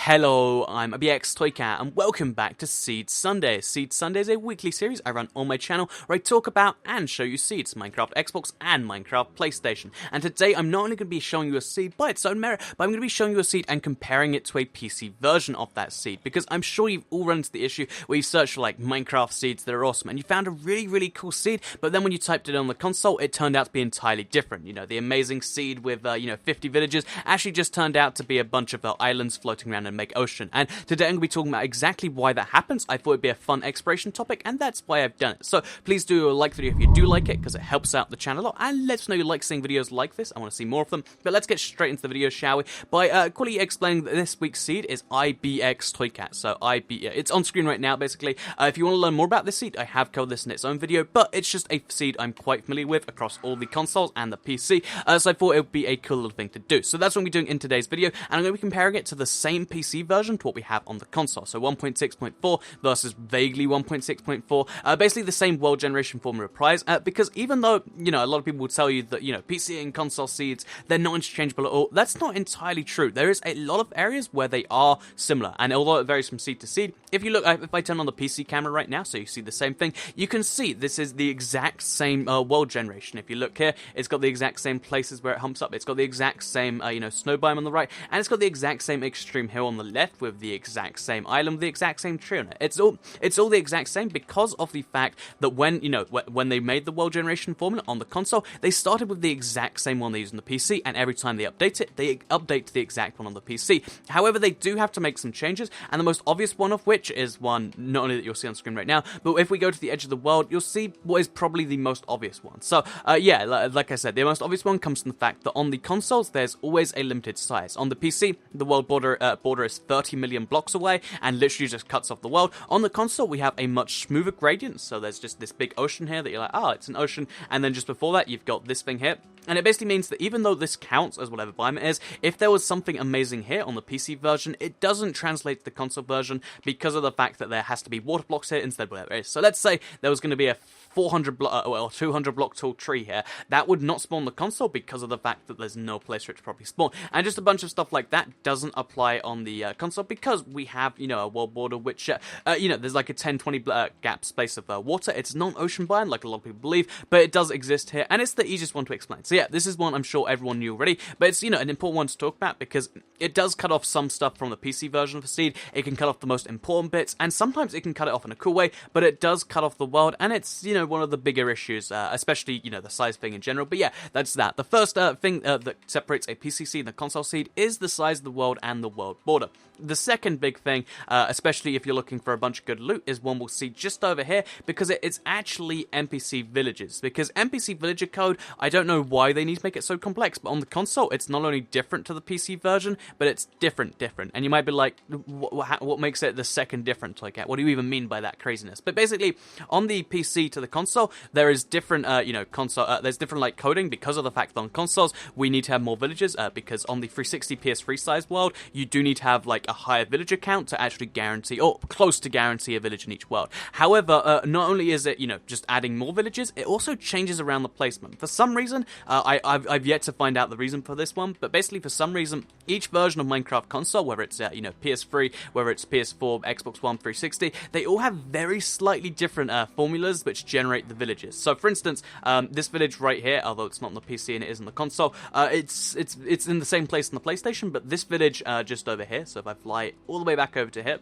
Hello, I'm BX Toycat, and welcome back to Seed Sunday. Seed Sunday is a weekly series I run on my channel where I talk about and show you seeds, Minecraft Xbox and Minecraft PlayStation. And today I'm not only going to be showing you a seed by its own merit, but I'm going to be showing you a seed and comparing it to a PC version of that seed. Because I'm sure you've all run into the issue where you search for like Minecraft seeds that are awesome, and you found a really cool seed, but then when you typed it on the console, it turned out to be entirely different. You know, the amazing seed with 50 villages actually just turned out to be a bunch of islands floating around and make ocean. And today I'm going to be talking about exactly why that happens. I thought it'd be a fun exploration topic, and that's why I've done it. So please do like the video if you do like it, because it helps out the channel a lot, and let us know you like seeing videos like this. I want to see more of them. But let's get straight into the video, shall we? By quickly explaining that this week's seed is IBX Toycat. So it's on screen right now, basically. If you want to learn more about this seed, I have covered this in its own video, but it's just a seed I'm quite familiar with across all the consoles and the PC, so I thought it would be a cool little thing to do. So that's what we're doing in today's video, and I'm going to be comparing it to the same PC version to what we have on the console. So 1.6.4 versus vaguely 1.6.4, basically the same world generation formula applies, because even though, a lot of people will tell you that, PC and console seeds, they're not interchangeable at all, that's not entirely true. There is a lot of areas where they are similar, and although it varies from seed to seed, if you look, if I turn on the PC camera right now, so you see the same thing, you can see this is the exact same world generation. If you look here, it's got the exact same places where it humps up, it's got the exact same, snow biome on the right, and it's got the exact same extreme hill on the left with the exact same island, the exact same tree on it. It's all the exact same because of the fact that when they made the world generation formula on the console, they started with the exact same one they use on the PC, and every time they update it, they update to the exact one on the PC. However, they do have to make some changes, and the most obvious one of which is one not only that you'll see on screen right now, but if we go to the edge of the world, you'll see what is probably the most obvious one. So, like I said, the most obvious one comes from the fact that on the consoles, there's always a limited size. On the PC, the world border is 30 million blocks away, and literally just cuts off the world. On the console, we have a much smoother gradient, so there's just this big ocean here that you're like, it's an ocean, and then just before that, you've got this thing here. And it basically means that even though this counts as whatever biome it is, if there was something amazing here on the PC version, it doesn't translate to the console version because of the fact that there has to be water blocks here instead of whatever it is. So let's say there was going to be a 200 block tall tree here. That would not spawn the console because of the fact that there's no place for it to properly spawn. And just a bunch of stuff like that doesn't apply on the console because we have, a world border which, there's like a 10-20 gap space of water. It's not ocean biome like a lot of people believe, but it does exist here, and it's the easiest one to explain. So yeah, this is one I'm sure everyone knew already, but it's, an important one to talk about because it does cut off some stuff from the PC version of the seed. It can cut off the most important bits, and sometimes it can cut it off in a cool way, but it does cut off the world, and it's, one of the bigger issues, especially, the size thing in general. But yeah, that's that. The first thing that separates a PC seed and a console seed is the size of the world and the world border. The second big thing, especially if you're looking for a bunch of good loot, is one we'll see just over here, because it's actually NPC villages. Because NPC villager code, I don't know why they need to make it so complex, but on the console, it's not only different to the PC version, but it's different. And you might be like, what makes it the second different? Like, what do you even mean by that craziness? But basically, on the PC to the console, there is different, there's different, like, coding because of the fact that on consoles, we need to have more villages, because on the 360 PS3 size world, you do need to have, like, a higher villager count to actually guarantee, or close to guarantee, a village in each world. However, not only is it, just adding more villages, it also changes around the placement. For some reason, I've yet to find out the reason for this one, but basically for some reason, each version of Minecraft console, whether it's, PS3, whether it's PS4, Xbox One, 360, they all have very slightly different formulas which generate the villages. So for instance, this village right here, although it's not on the PC and it is on the console, it's in the same place on the PlayStation, but this village just over here, so if I fly all the way back over to here,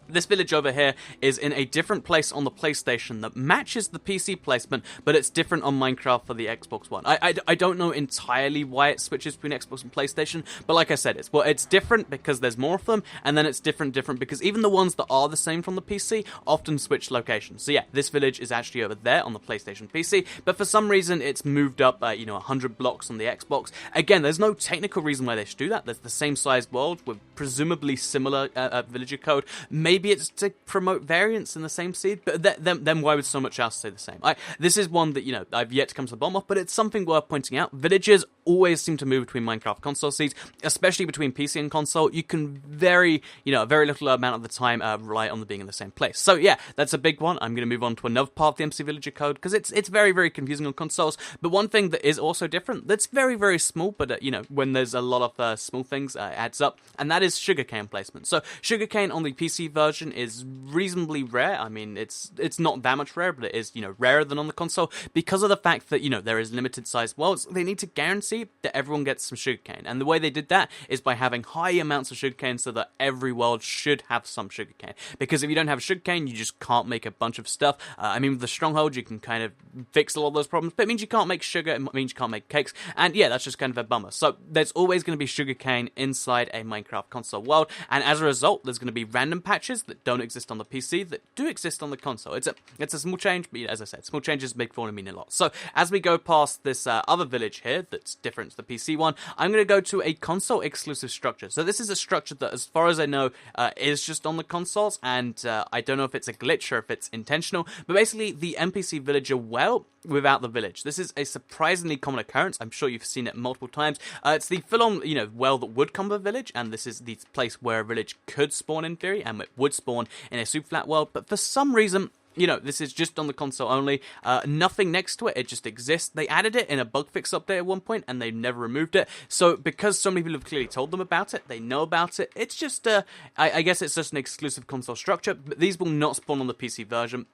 this village over here is in a different place on the PlayStation that matches the PC placement, but it's different on Minecraft for the Xbox One. I don't know entirely why it switches between Xbox and PlayStation, but like I said, it's different because there's more of them, and then it's different because even the ones that are the same from the PC often switch locations. So yeah, this village is actually over there on the PlayStation PC, but for some reason it's moved up, 100 blocks on the Xbox. Again, there's no technical reason why they should do that. There's the same size world with presumably similar villager code. Maybe maybe it's to promote variance in the same seed, but then why would so much else stay the same? This is one that, I've yet to come to the bottom of, but it's something worth pointing out. Villagers always seem to move between Minecraft console seeds, especially between PC and console. You can very little amount of the time rely on them being in the same place. So yeah, that's a big one. I'm going to move on to another part of the MC Villager code, because it's very, very confusing on consoles. But one thing that is also different, that's very, very small, but when there's a lot of small things, it adds up, and that is sugarcane placement. So sugarcane on the PC version is reasonably rare. I mean, it's not that much rare, but it is, rarer than on the console, because of the fact that, there is limited size worlds. They need to guarantee that everyone gets some sugarcane, and the way they did that is by having high amounts of sugarcane, so that every world should have some sugarcane. Because if you don't have sugarcane, you just can't make a bunch of stuff. I mean, with the Stronghold, you can kind of fix a lot of those problems, but it means you can't make sugar, it means you can't make cakes, and yeah, that's just kind of a bummer. So there's always going to be sugarcane inside a Minecraft console world, and as a result, there's going to be random patches that don't exist on the PC that do exist on the console. It's a small change, but as I said, small changes make for mean a lot. So as we go past this other village here that's different to the PC one, I'm going to go to a console exclusive structure. So this is a structure that, as far as I know, is just on the consoles, and I don't know if it's a glitch or if it's intentional, but basically the NPC villager well without the village. This is a surprisingly common occurrence. I'm sure you've seen it multiple times. It's the full-on, well that would come with a village, and this is the place where a village could spawn in theory, and it would spawn in a super flat world, but for some reason, this is just on the console only. Nothing next to it. It just exists. They added it in a bug fix update at one point, and they've never removed it. So because so many people have clearly told them about it, they know about it. It's just, I guess it's just an exclusive console structure, but these will not spawn on the PC version.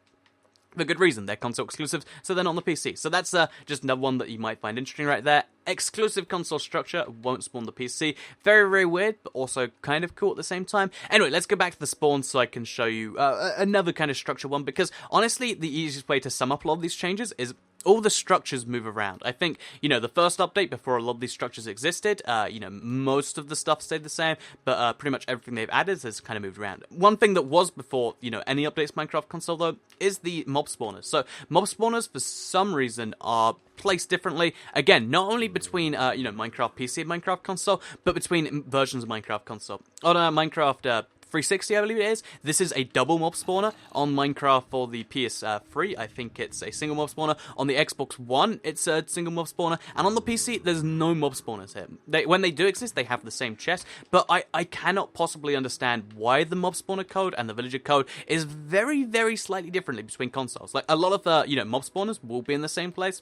For good reason, they're console exclusives, so they're not on the PC. So that's just another one that you might find interesting right there. Exclusive console structure, won't spawn the PC. Very, very weird, but also kind of cool at the same time. Anyway, let's go back to the spawn so I can show you another kind of structure one, because honestly, the easiest way to sum up a lot of these changes is all the structures move around. I think, the first update, before a lot of these structures existed, most of the stuff stayed the same, but pretty much everything they've added has kind of moved around. One thing that was before, any updates Minecraft console, though, is the mob spawners. So, mob spawners, for some reason, are placed differently. Again, not only between, Minecraft PC and Minecraft console, but between versions of Minecraft console. On Minecraft 360, I believe it is. This is a double mob spawner. On Minecraft for the PS3, I think it's a single mob spawner. On the Xbox One, it's a single mob spawner. And on the PC, there's no mob spawners here. When they do exist, they have the same chest. But I cannot possibly understand why the mob spawner code and the villager code is very, very slightly differently between consoles. Like, a lot of, mob spawners will be in the same place.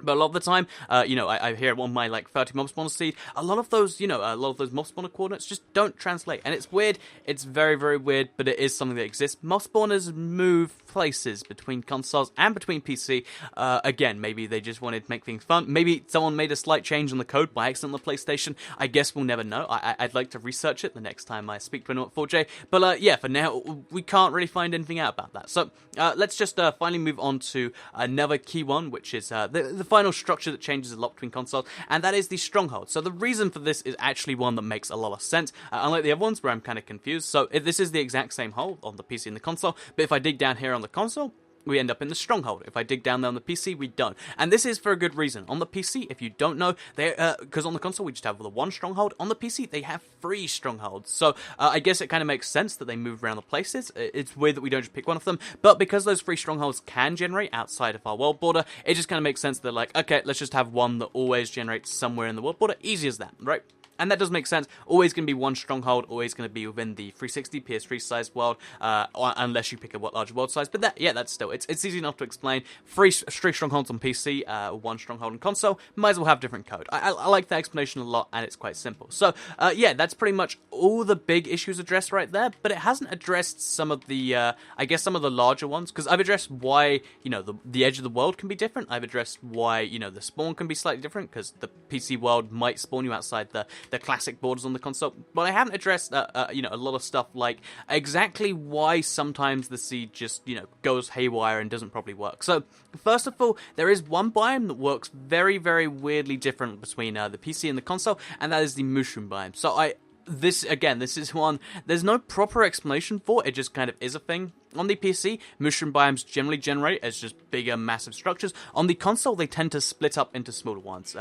But a lot of the time, I hear on my 30 mob spawner seed, a lot of those mob spawner coordinates just don't translate. And it's weird, it's very, very weird, but it is something that exists. Mob spawners move places between consoles and between PC. Again, maybe they just wanted to make things fun. Maybe someone made a slight change on the code by accident on the PlayStation. I guess we'll never know. I'd like to research it the next time I speak to anyone at 4J. But yeah, for now, we can't really find anything out about that. So let's just finally move on to another key one, which is the final structure that changes a lot between consoles, and that is the Stronghold. So the reason for this is actually one that makes a lot of sense, unlike the other ones where I'm kind of confused. So if this is the exact same hole on the PC and the console, but if I dig down here on the console, we end up in the Stronghold. If I dig down there on the PC, we don't. And this is for a good reason. On the PC, if you don't know, because on the console we just have the one Stronghold. On the PC, they have 3 Strongholds. So I guess it kind of makes sense that they move around the places. It's weird that we don't just pick one of them. But because those 3 Strongholds can generate outside of our world border, it just kind of makes sense that okay, let's just have one that always generates somewhere in the world border. Easy as that, right? And that does make sense. Always going to be one Stronghold, always going to be within the 360 PS3 size world, unless you pick a larger world size. But that's still, it's easy enough to explain. 3 Strongholds on PC, 1 Stronghold on console, might as well have different code. I like that explanation a lot, and it's quite simple. So, yeah, that's pretty much all the big issues addressed right there, but it hasn't addressed some of the, I guess some of the larger ones, because I've addressed why, the edge of the world can be different. I've addressed why, the spawn can be slightly different, because the PC world might spawn you outside the classic borders on the console, but I haven't addressed, a lot of stuff like exactly why sometimes the seed just, goes haywire and doesn't properly work. So, first of all, there is one biome that works very, very weirdly different between the PC and the console, and that is the mushroom biome. So this is one there's no proper explanation for. It just kind of is a thing. On the PC, mushroom biomes generally generate as just bigger, massive structures. On the console, they tend to split up into smaller ones.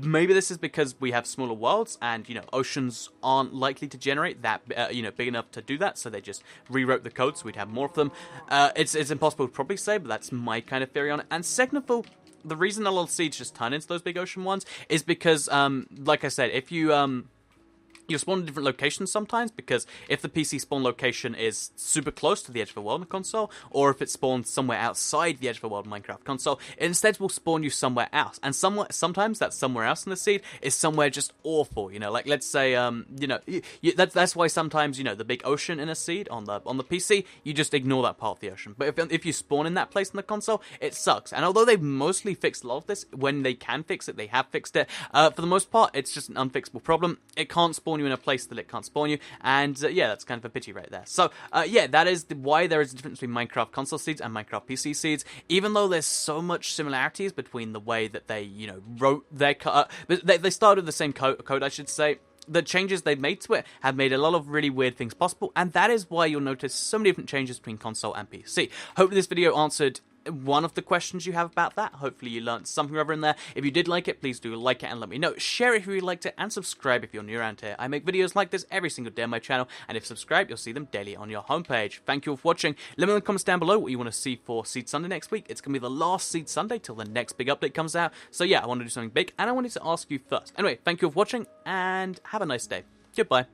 Maybe this is because we have smaller worlds, and oceans aren't likely to generate that big enough to do that. So they just rewrote the code so we'd have more of them. It's impossible to probably say, but that's my kind of theory on it. And second of all, the reason a lot of seeds just turn into those big ocean ones is because, like I said, if you spawn in different locations sometimes, because if the PC spawn location is super close to the edge of the world in the console, or if it spawns somewhere outside the edge of the world in Minecraft console, it instead will spawn you somewhere else. And sometimes that somewhere else in the seed is somewhere just awful, like let's say, that's why sometimes, the big ocean in a seed on the PC, you just ignore that part of the ocean. But if you spawn in that place in the console, it sucks. And although they've mostly fixed a lot of this, when they can fix it, they have fixed it. For the most part, it's just an unfixable problem. It can't spawn you in a place that it can't spawn you, and that's kind of a pity right there. So that is why there is a difference between Minecraft console seeds and Minecraft PC seeds, even though there's so much similarities between the way that they wrote their they started the same code, I should say. The changes they've made to it have made a lot of really weird things possible, and that is why you'll notice so many different changes between console and PC. Hopefully this video answered one of the questions you have about that. Hopefully you learned something or other in there. If you did like it, please do like it and let me know. Share it if you liked it, and subscribe if you're new around here. I make videos like this every single day on my channel, and if subscribed, you'll see them daily on your homepage. Thank you all for watching. Let me know in the comments down below what you want to see for Seed Sunday next week. It's going to be the last Seed Sunday till the next big update comes out. So I want to do something big, and I wanted to ask you first. Anyway, thank you all for watching, and have a nice day. Goodbye.